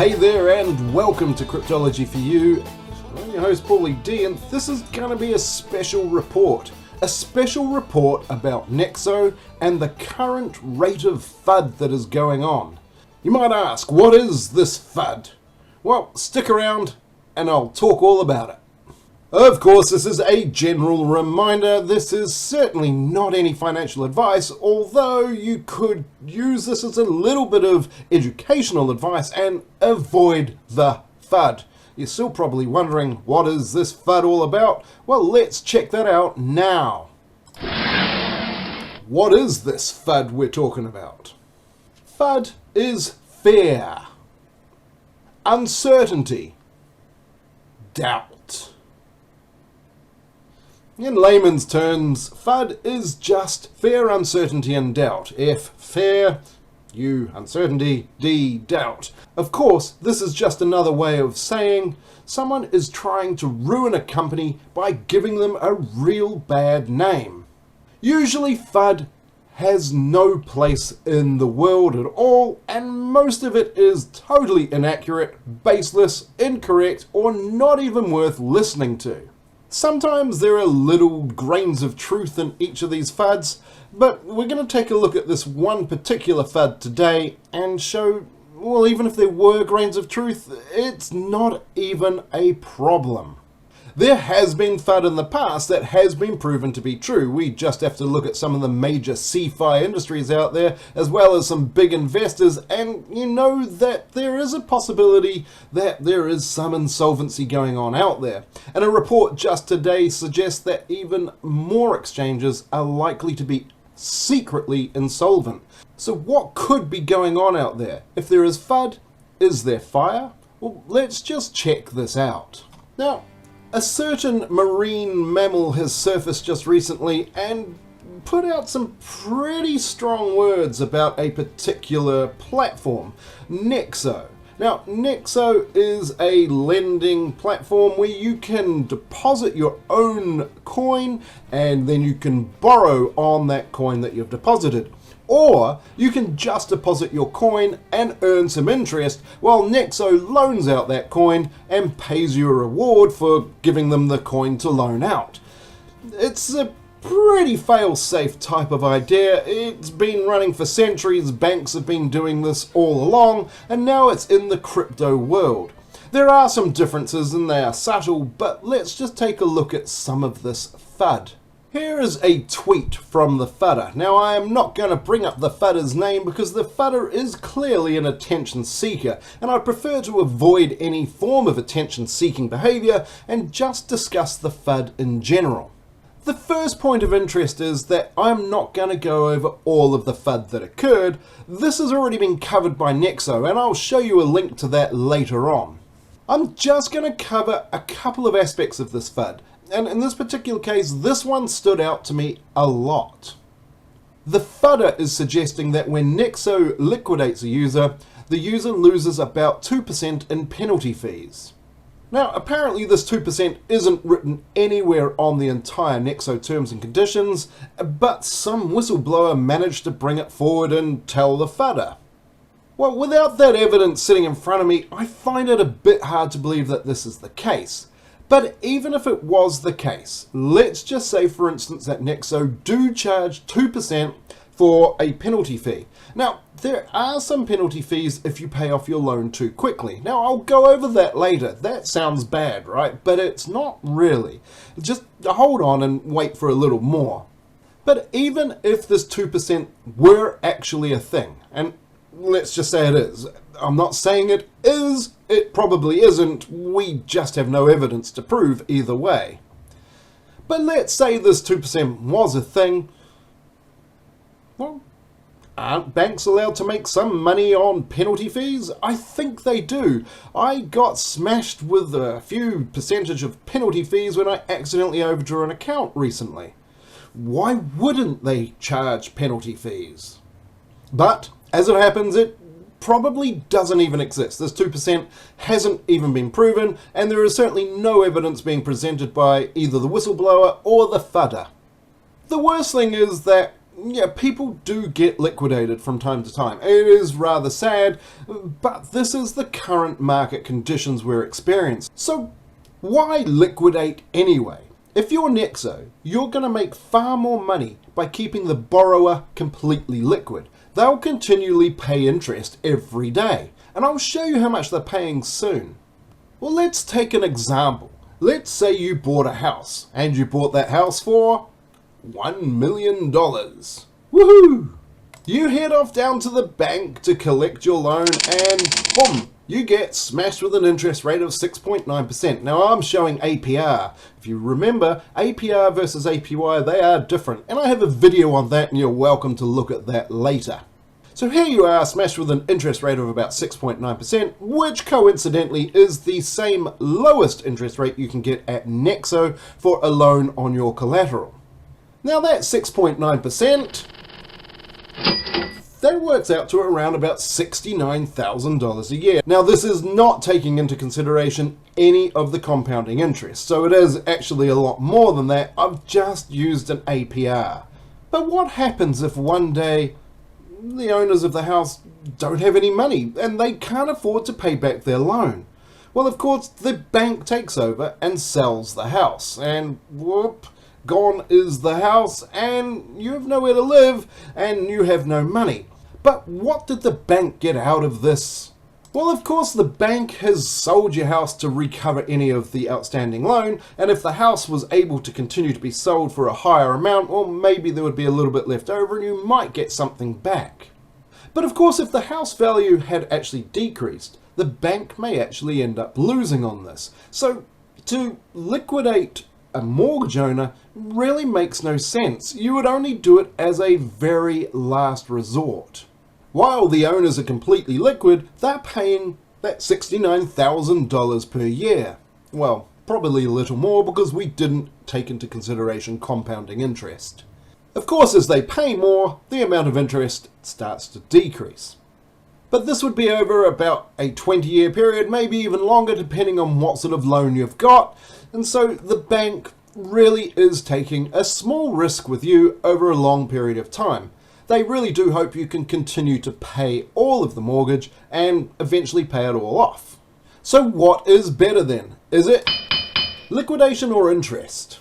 hey there, and welcome to Cryptology for You. I'm your host PaulyD, and this is going to be a special report. A special report about Nexo and the current rate of FUD that is going on. You might ask, what is this FUD? Well, stick around and I'll talk all about it. Of course, this is a general reminder. This is certainly not any financial advice, although you could use this as a little bit of educational advice and avoid the FUD. You're still probably wondering, what is this FUD all about? Well, let's check that out now. What is this FUD we're talking about? FUD is fear, uncertainty, doubt. In layman's terms, FUD is just fear, uncertainty, and doubt. F, fear, U, uncertainty, D, doubt. Of course, this is just another way of saying someone is trying to ruin a company by giving them a real bad name. Usually, FUD has no place in the world at all, and most of it is totally inaccurate, baseless, incorrect, or not even worth listening to. Sometimes there are little grains of truth in each of these FUDs, but we're going to take a look at this one particular FUD today and show, well, even if there were grains of truth, it's not even a problem. There has been FUD in the past that has been proven to be true. We just have to look at some of the major C4U industries out there, as well as some big investors, and you know that there is a possibility that there is some insolvency going on out there. And a report just today suggests that even more exchanges are likely to be secretly insolvent. So what could be going on out there? If there is FUD, is there fire? Well, let's just check this out. Now, a certain marine mammal has surfaced just recently and put out some pretty strong words about a particular platform, Nexo. Now, Nexo is a lending platform where you can deposit your own coin and then you can borrow on that coin that you've deposited. Or you can just deposit your coin and earn some interest while Nexo loans out that coin and pays you a reward for giving them the coin to loan out. It's a pretty fail-safe type of idea. It's been running for centuries, banks have been doing this all along, and now it's in the crypto world. There are some differences and they are subtle, but let's just take a look at some of this FUD. Here is a tweet from the FUDder. Now, I am not going to bring up the FUDder's name because the FUDder is clearly an attention seeker, and I prefer to avoid any form of attention-seeking behavior and just discuss the FUD in general. The first point of interest is that I'm not going to go over all of the FUD that occurred. This has already been covered by Nexo, and I'll show you a link to that later on. I'm just going to cover a couple of aspects of this FUD. And in this particular case, this one stood out to me a lot. The FUDder is suggesting that when Nexo liquidates a user, the user loses about 2% in penalty fees. Now, apparently this 2% isn't written anywhere on the entire Nexo terms and conditions, but some whistleblower managed to bring it forward and tell the FUDder. Well, without that evidence sitting in front of me, I find it a bit hard to believe that this is the case. But even if it was the case, let's just say, for instance, that Nexo do charge 2% for a penalty fee. Now, there are some penalty fees if you pay off your loan too quickly. Now, I'll go over that later. That sounds bad, right? But it's not really. Just hold on and wait for a little more. But even if this 2% were actually a thing, and let's just say it is. I'm not saying it is, it probably isn't, we just have no evidence to prove either way. But let's say this 2% was a thing. Well, aren't banks allowed to make some money on penalty fees? I think they do. I got smashed with a few percentage of penalty fees when I accidentally overdrew an account recently. Why wouldn't they charge penalty fees? But as it happens, it probably doesn't even exist. This 2% hasn't even been proven, and there is certainly no evidence being presented by either the whistleblower or the FUDder. The worst thing is that yeah, people do get liquidated from time to time. It is rather sad, but this is the current market conditions we're experiencing. So why liquidate anyway? If you're Nexo, you're going to make far more money by keeping the borrower completely liquid. They'll continually pay interest every day, and I'll show you how much they're paying soon. Well, let's take an example. Let's say you bought a house, and you bought that house for $1 million. Woohoo! You head off down to the bank to collect your loan, and boom! You get smashed with an interest rate of 6.9%. Now I'm showing APR. If you remember, APR versus APY, they are different. And I have a video on that and you're welcome to look at that later. So here you are, smashed with an interest rate of about 6.9%, which coincidentally is the same lowest interest rate you can get at Nexo for a loan on your collateral. Now that 6.9%, that works out to around about $69,000 a year. Now this is not taking into consideration any of the compounding interest, so it is actually a lot more than that. I've just used an APR. But what happens if one day the owners of the house don't have any money and they can't afford to pay back their loan? Well, of course, the bank takes over and sells the house, and whoop, gone is the house, and you have nowhere to live, and you have no money. But what did the bank get out of this? Well, of course, the bank has sold your house to recover any of the outstanding loan, and if the house was able to continue to be sold for a higher amount, well, maybe there would be a little bit left over and you might get something back. But of course, if the house value had actually decreased, the bank may actually end up losing on this. So to liquidate a mortgage owner really makes no sense. You would only do it as a very last resort. While the owners are completely liquid, they're paying that $69,000 per year. Well, probably a little more because we didn't take into consideration compounding interest. Of course, as they pay more, the amount of interest starts to decrease. But this would be over about a 20-year period, maybe even longer, depending on what sort of loan you've got. And so the bank really is taking a small risk with you over a long period of time. They really do hope you can continue to pay all of the mortgage and eventually pay it all off. So what is better then? Is it liquidation or interest?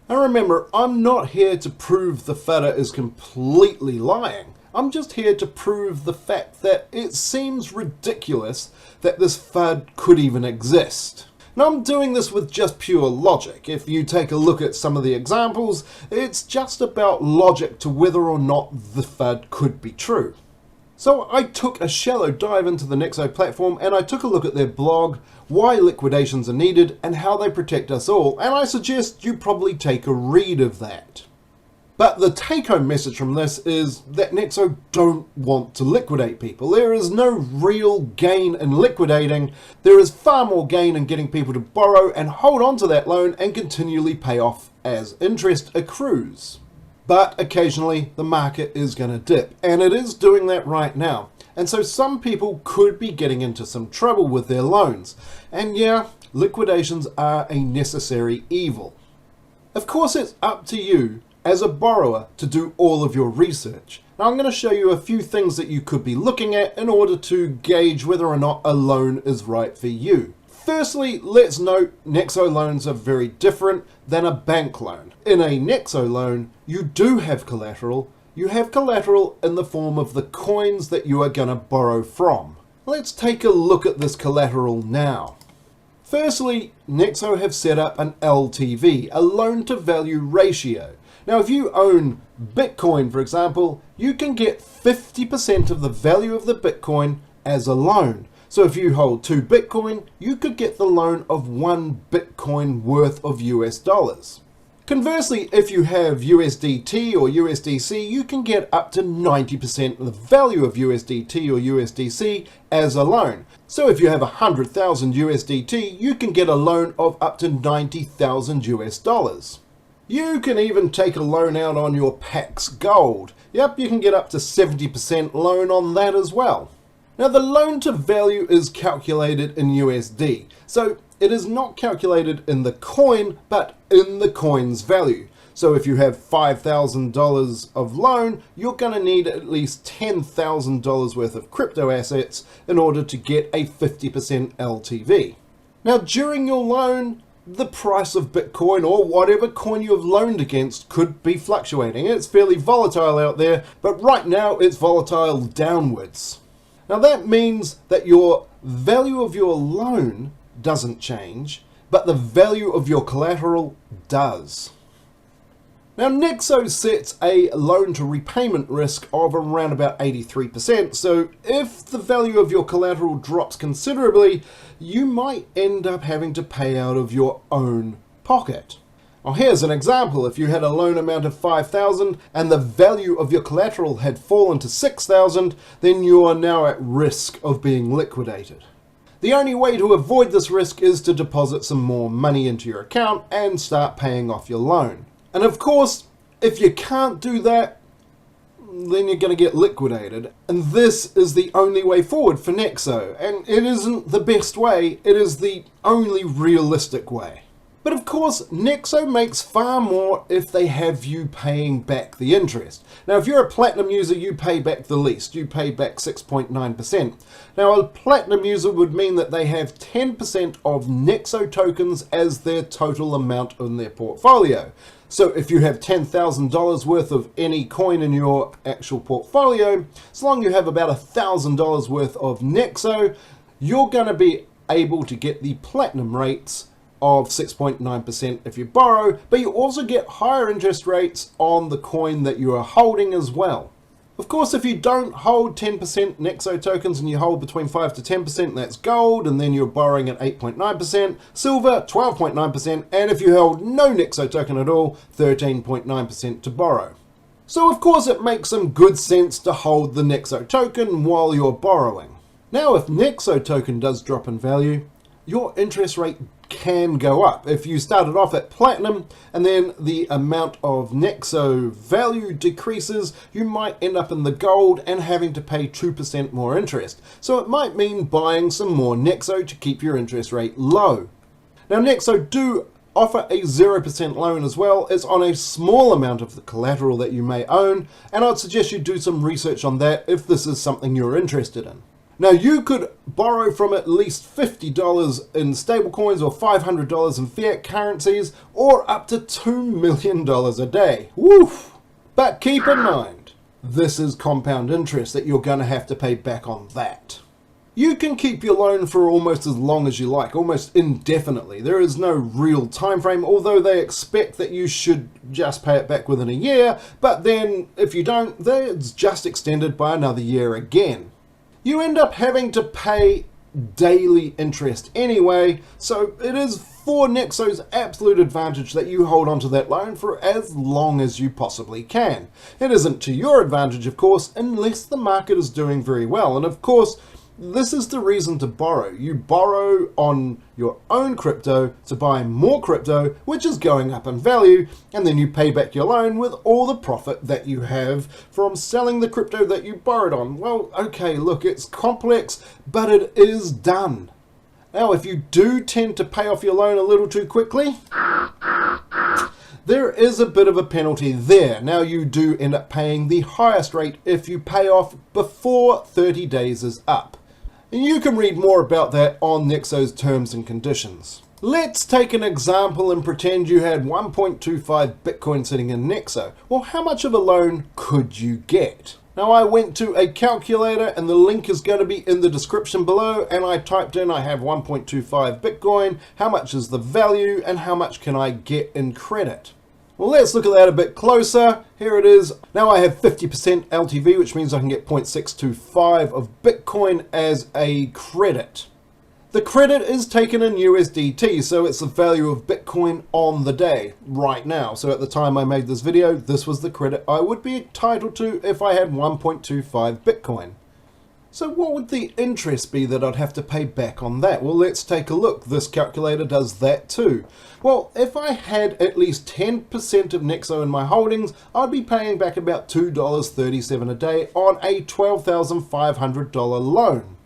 Now remember, I'm not here to prove the FUD is completely lying. I'm just here to prove the fact that it seems ridiculous that this FUD could even exist. Now I'm doing this with just pure logic. If you take a look at some of the examples, it's just about logic to whether or not the FUD could be true. So I took a shallow dive into the Nexo platform and I took a look at their blog, why liquidations are needed and how they protect us all, and I suggest you probably take a read of that. But the take-home message from this is that Nexo don't want to liquidate people. There is no real gain in liquidating. There is far more gain in getting people to borrow and hold on to that loan and continually pay off as interest accrues. But occasionally the market is going to dip, and it is doing that right now. And so some people could be getting into some trouble with their loans. And yeah, liquidations are a necessary evil. Of course, it's up to you as a borrower to do all of your research. Now I'm going to show you a few things that you could be looking at in order to gauge whether or not a loan is right for you. Firstly, let's note Nexo loans are very different than a bank loan. In a Nexo loan, you do have collateral. You have collateral in the form of the coins that you are going to borrow from. Let's take a look at this collateral now. Firstly, Nexo have set up an LTV, a loan to value ratio. Now, if you own Bitcoin, for example, you can get 50% of the value of the Bitcoin as a loan. So if you hold 2 Bitcoin, you could get the loan of 1 Bitcoin worth of US dollars. Conversely, if you have USDT or USDC, you can get up to 90% of the value of USDT or USDC as a loan. So if you have 100,000 USDT, you can get a loan of up to 90,000 US dollars. You can even take a loan out on your Pax Gold. Yep, you can get up to 70% loan on that as well. Now the loan to value is calculated in USD, so it is not calculated in the coin, but in the coin's value. So if you have $5,000 of loan, you're going to need at least $10,000 worth of crypto assets in order to get a 50% LTV. Now, during your loan, the price of Bitcoin or whatever coin you have loaned against could be fluctuating. It's fairly volatile out there, but right now it's volatile downwards. Now that means that your value of your loan doesn't change, but the value of your collateral does. Now Nexo sets a loan to repayment risk of around about 83%, so if the value of your collateral drops considerably, you might end up having to pay out of your own pocket. Well, here's an example. If you had a loan amount of $5,000 and the value of your collateral had fallen to $6,000, then you are now at risk of being liquidated. The only way to avoid this risk is to deposit some more money into your account and start paying off your loan. And of course, if you can't do that, then you're going to get liquidated. And this is the only way forward for Nexo. And it isn't the best way, it is the only realistic way. But of course, Nexo makes far more if they have you paying back the interest. Now, if you're a Platinum user, you pay back the least. You pay back 6.9%. Now, a Platinum user would mean that they have 10% of Nexo tokens as their total amount in their portfolio. So if you have $10,000 worth of any coin in your actual portfolio, as long as you have about $1,000 worth of Nexo, you're going to be able to get the Platinum rates of 6.9% if you borrow, but you also get higher interest rates on the coin that you are holding as well. Of course, if you don't hold 10% Nexo tokens and you hold between 5 to 10%, that's gold, and then you're borrowing at 8.9%, silver 12.9%, and if you held no Nexo token at all, 13.9% to borrow. So of course it makes some good sense to hold the Nexo token while you're borrowing. Now if Nexo token does drop in value, your interest rate can go up. If you started off at Platinum and then the amount of Nexo value decreases, you might end up in the gold and having to pay 2% more interest. So it might mean buying some more Nexo to keep your interest rate low. Now Nexo do offer a 0% loan as well. It's on a small amount of the collateral that you may own, and I'd suggest you do some research on that if this is something you're interested in. Now you could borrow from at least $50 in stablecoins or $500 in fiat currencies or up to $2 million a day. Woof! But keep in mind, this is compound interest that you're going to have to pay back on that. You can keep your loan for almost as long as you like, almost indefinitely. There is no real time frame, although they expect that you should just pay it back within a year, but then if you don't, it's just extended by another year again. You end up having to pay daily interest anyway, so it is for Nexo's absolute advantage that you hold onto that loan for as long as you possibly can. It isn't to your advantage, of course, unless the market is doing very well, and of course, this is the reason to borrow. You borrow on your own crypto to buy more crypto, which is going up in value, and then you pay back your loan with all the profit that you have from selling the crypto that you borrowed on. Well, okay, look, it's complex, but it is done. Now, if you do tend to pay off your loan a little too quickly, there is a bit of a penalty there. Now you do end up paying the highest rate if you pay off before 30 days is up. And you can read more about that on Nexo's terms and conditions. Let's take an example and pretend you had 1.25 Bitcoin sitting in Nexo. Well, how much of a loan could you get? Now I went to a calculator and the link is going to be in the description below, and I typed in I have 1.25 Bitcoin, how much is the value and how much can I get in credit? Well, let's look at that a bit closer. Here it is. Now I have 50% LTV, which means I can get 0.625 of Bitcoin as a credit. The credit is taken in USDT, so it's the value of Bitcoin on the day, right now. So at the time I made this video, this was the credit I would be entitled to if I had 1.25 Bitcoin. So what would the interest be that I'd have to pay back on that? Well, let's take a look. This calculator does that too. Well, if I had at least 10% of Nexo in my holdings, I'd be paying back about $2.37 a day on a $12,500 loan.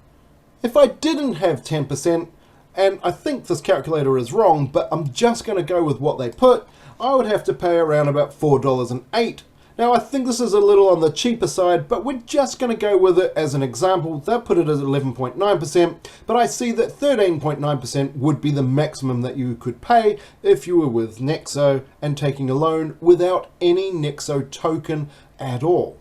If I didn't have 10%, and I think this calculator is wrong, but I'm just going to go with what they put, I would have to pay around about $4.08. Now I think this is a little on the cheaper side, but we're just going to go with it as an example. They'll put it as 11.9%, but I see that 13.9% would be the maximum that you could pay if you were with Nexo and taking a loan without any Nexo token at all.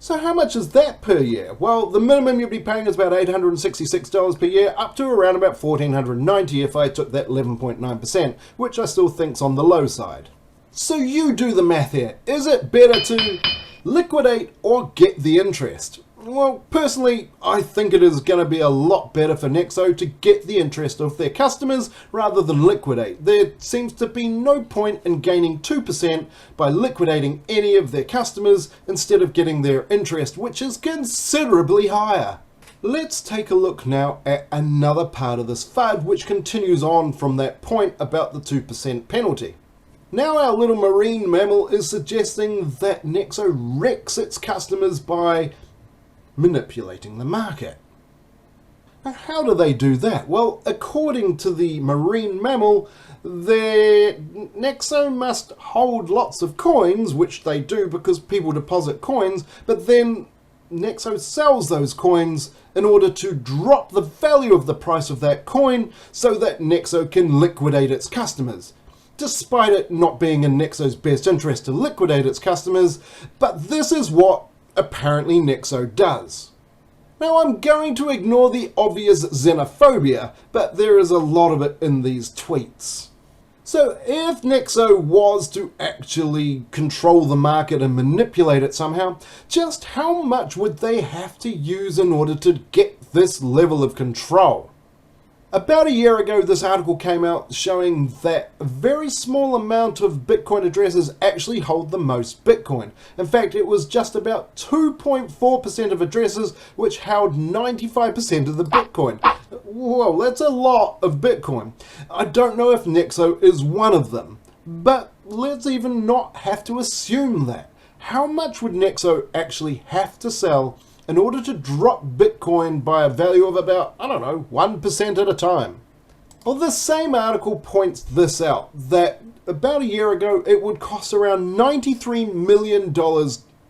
So how much is that per year? Well, the minimum you'd be paying is about $866 per year, up to around about $1,490 if I took that 11.9%, which I still think's on the low side. So you do the math here. Is it better to liquidate or get the interest? Well, personally, I think it is going to be a lot better for Nexo to get the interest of their customers rather than liquidate. There seems to be no point in gaining 2% by liquidating any of their customers instead of getting their interest, which is considerably higher. Let's take a look now at another part of this FUD, which continues on from that point about the 2% penalty. Now our little marine mammal is suggesting that Nexo wrecks its customers by manipulating the market. Now how do they do that? Well, according to the marine mammal, Nexo must hold lots of coins, which they do because people deposit coins, but then Nexo sells those coins in order to drop the value of the price of that coin so that Nexo can liquidate its customers. Despite it not being in Nexo's best interest to liquidate its customers, but this is what apparently Nexo does. Now I'm going to ignore the obvious xenophobia, but there is a lot of it in these tweets. So if Nexo was to actually control the market and manipulate it somehow, just how much would they have to use in order to get this level of control? About a year ago, this article came out showing that a very small amount of Bitcoin addresses actually hold the most Bitcoin. In fact, it was just about 2.4% of addresses which held 95% of the Bitcoin. Whoa, that's a lot of Bitcoin. I don't know if Nexo is one of them, but let's even not have to assume that. How much would Nexo actually have to sell in order to drop Bitcoin by a value of about, I don't know, 1% at a time? Well, this same article points this out, that about a year ago it would cost around $93 million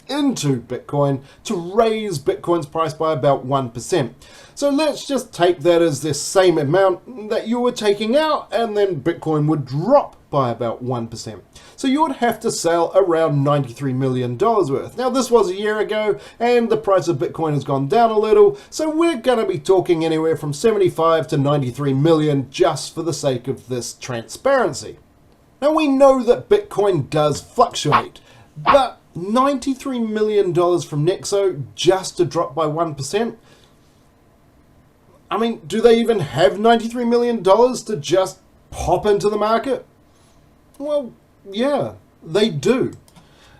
into Bitcoin to raise Bitcoin's price by about 1%. So let's just take that as the same amount that you were taking out, and then Bitcoin would drop by about 1%. So you would have to sell around $93 million worth. Now this was a year ago and the price of Bitcoin has gone down a little, so we're going to be talking anywhere from 75 to 93 million just for the sake of this transparency. Now we know that Bitcoin does fluctuate, but $93 million from Nexo just to drop by 1%? I mean, do they even have $93 million to just pop into the market? Well, yeah, they do.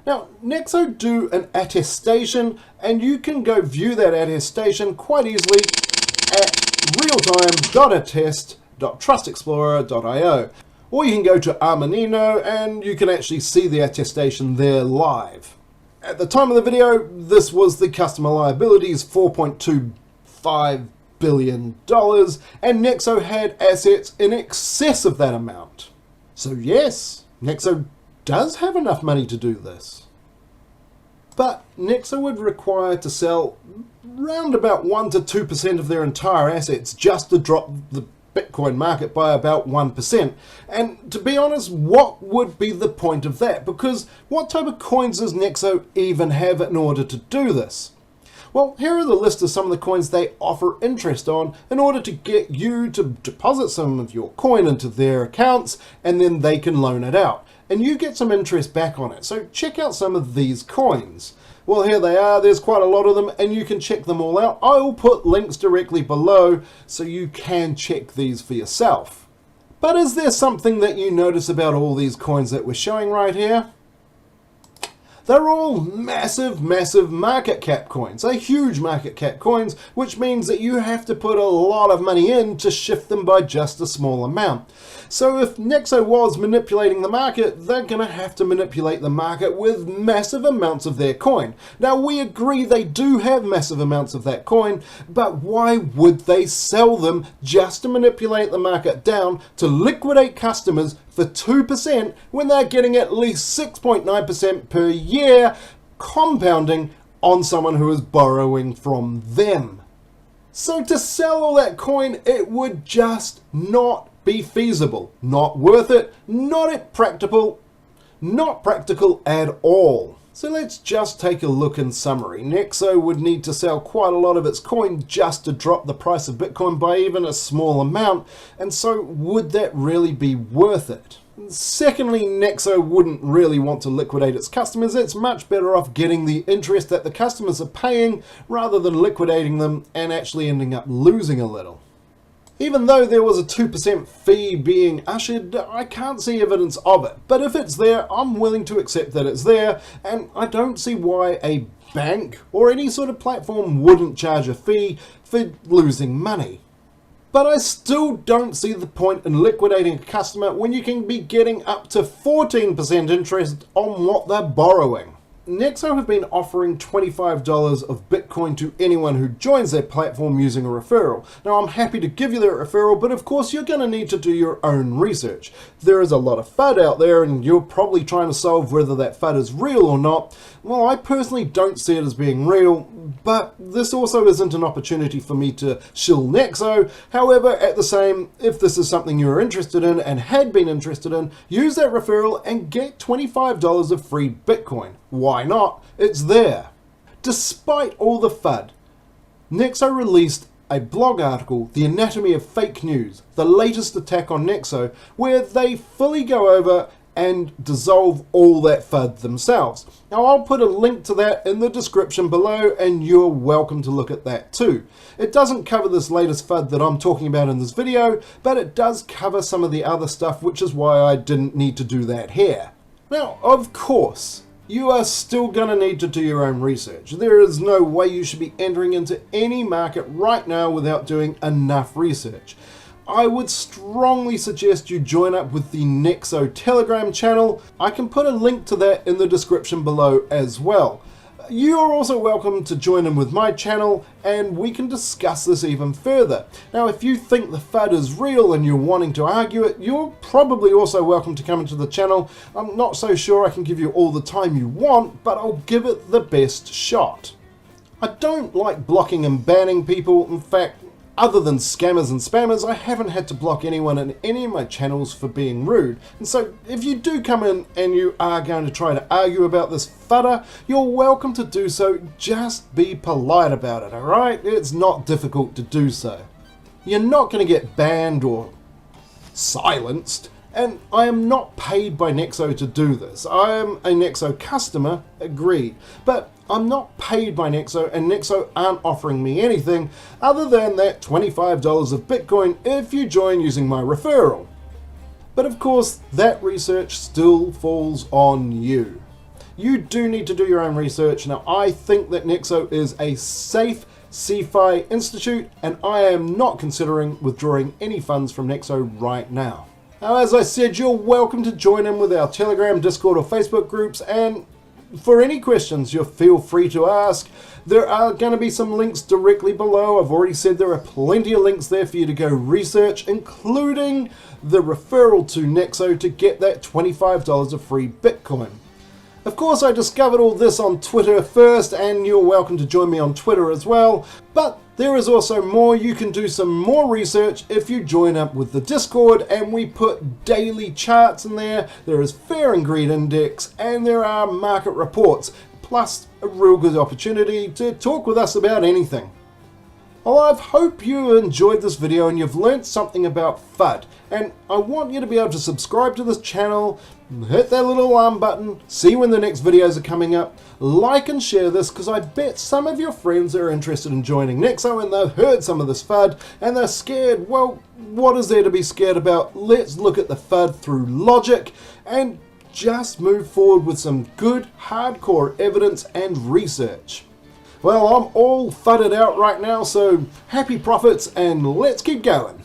Now, Nexo do an attestation, and you can go view that attestation quite easily at realtime.attest.trustexplorer.io. Or you can go to Armanino and you can actually see the attestation there live. At the time of the video, this was the customer liabilities, $4.25 billion, and Nexo had assets in excess of that amount. So yes, Nexo does have enough money to do this. But Nexo would require to sell round about 1 to 2% of their entire assets just to drop the Bitcoin market by about 1%. And to be honest, what would be the point of that? Because what type of coins does Nexo even have in order to do this? Well, here are the list of some of the coins they offer interest on in order to get you to deposit some of your coin into their accounts, and then they can loan it out. And you get some interest back on it. So check out some of these coins. Well, here they are. There's quite a lot of them, and you can check them all out. I will put links directly below so you can check these for yourself. But is there something that you notice about all these coins that we're showing right here? They're all massive, massive market cap coins. They're huge market cap coins, which means that you have to put a lot of money in to shift them by just a small amount. So if Nexo was manipulating the market, they're going to have to manipulate the market with massive amounts of their coin. Now we agree they do have massive amounts of that coin, but why would they sell them just to manipulate the market down to liquidate customers for 2% when they're getting at least 6.9% per year compounding on someone who is borrowing from them. So to sell all that coin, it would just not be feasible, not worth it, not practical at all. So let's just take a look in summary. Nexo would need to sell quite a lot of its coin just to drop the price of Bitcoin by even a small amount, and so would that really be worth it? Secondly, Nexo wouldn't really want to liquidate its customers. It's much better off getting the interest that the customers are paying rather than liquidating them and actually ending up losing a little. Even though there was a 2% fee being ushered, I can't see evidence of it. But if it's there, I'm willing to accept that it's there, and I don't see why a bank or any sort of platform wouldn't charge a fee for losing money. But I still don't see the point in liquidating a customer when you can be getting up to 14% interest on what they're borrowing. Nexo have been offering $25 of Bitcoin to anyone who joins their platform using a referral. Now, I'm happy to give you that referral, but of course you're going to need to do your own research. There is a lot of FUD out there, and you're probably trying to solve whether that FUD is real or not. Well, I personally don't see it as being real, but this also isn't an opportunity for me to shill Nexo. However, at the same, if this is something you're interested in and had been interested in, use that referral and get $25 of free Bitcoin. Why not? It's there. Despite all the FUD, Nexo released a blog article, The Anatomy of Fake News, the latest attack on Nexo, where they fully go over and dissolve all that FUD themselves. Now, I'll put a link to that in the description below, and you're welcome to look at that too. It doesn't cover this latest FUD that I'm talking about in this video, but it does cover some of the other stuff, which is why I didn't need to do that here. Now, of course, you are still going to need to do your own research. There is no way you should be entering into any market right now without doing enough research. I would strongly suggest you join up with the Nexo Telegram channel. I can put a link to that in the description below as well. You are also welcome to join in with my channel, and we can discuss this even further. Now, if you think the FUD is real and you're wanting to argue it, you're probably also welcome to come into the channel. I'm not so sure I can give you all the time you want, but I'll give it the best shot. I don't like blocking and banning people. In fact, other than scammers and spammers, I haven't had to block anyone in any of my channels for being rude. And so if you do come in and you are going to try to argue about this fudder, you're welcome to do so. Just be polite about it, alright? It's not difficult to do so. You're not going to get banned or silenced. And I am not paid by Nexo to do this. I am a Nexo customer, agreed. But I'm not paid by Nexo, and Nexo aren't offering me anything other than that $25 of Bitcoin if you join using my referral. But of course, that research still falls on you. You do need to do your own research. Now, I think that Nexo is a safe CeFi institute, and I am not considering withdrawing any funds from Nexo right now. Now, as I said, you're welcome to join in with our Telegram, Discord, or Facebook groups, and for any questions, you feel free to ask. There are going to be some links directly below. I've already said there are plenty of links there for you to go research, including the referral to Nexo to get that $25 of free Bitcoin. Of course, I discovered all this on Twitter first, and you're welcome to join me on Twitter as well. But there is also more. You can do some more research if you join up with the Discord, and we put daily charts in there. There is Fair and Greed Index, and there are market reports, plus a real good opportunity to talk with us about anything. Well, I hope you enjoyed this video and you've learnt something about FUD, and I want you to be able to subscribe to this channel, hit that little alarm button, see when the next videos are coming up, like and share this, because I bet some of your friends are interested in joining Nexo and they've heard some of this FUD and they're scared. Well, what is there to be scared about? Let's look at the FUD through logic and just move forward with some good hardcore evidence and research. Well, I'm all fudded out right now, so happy profits and let's keep going.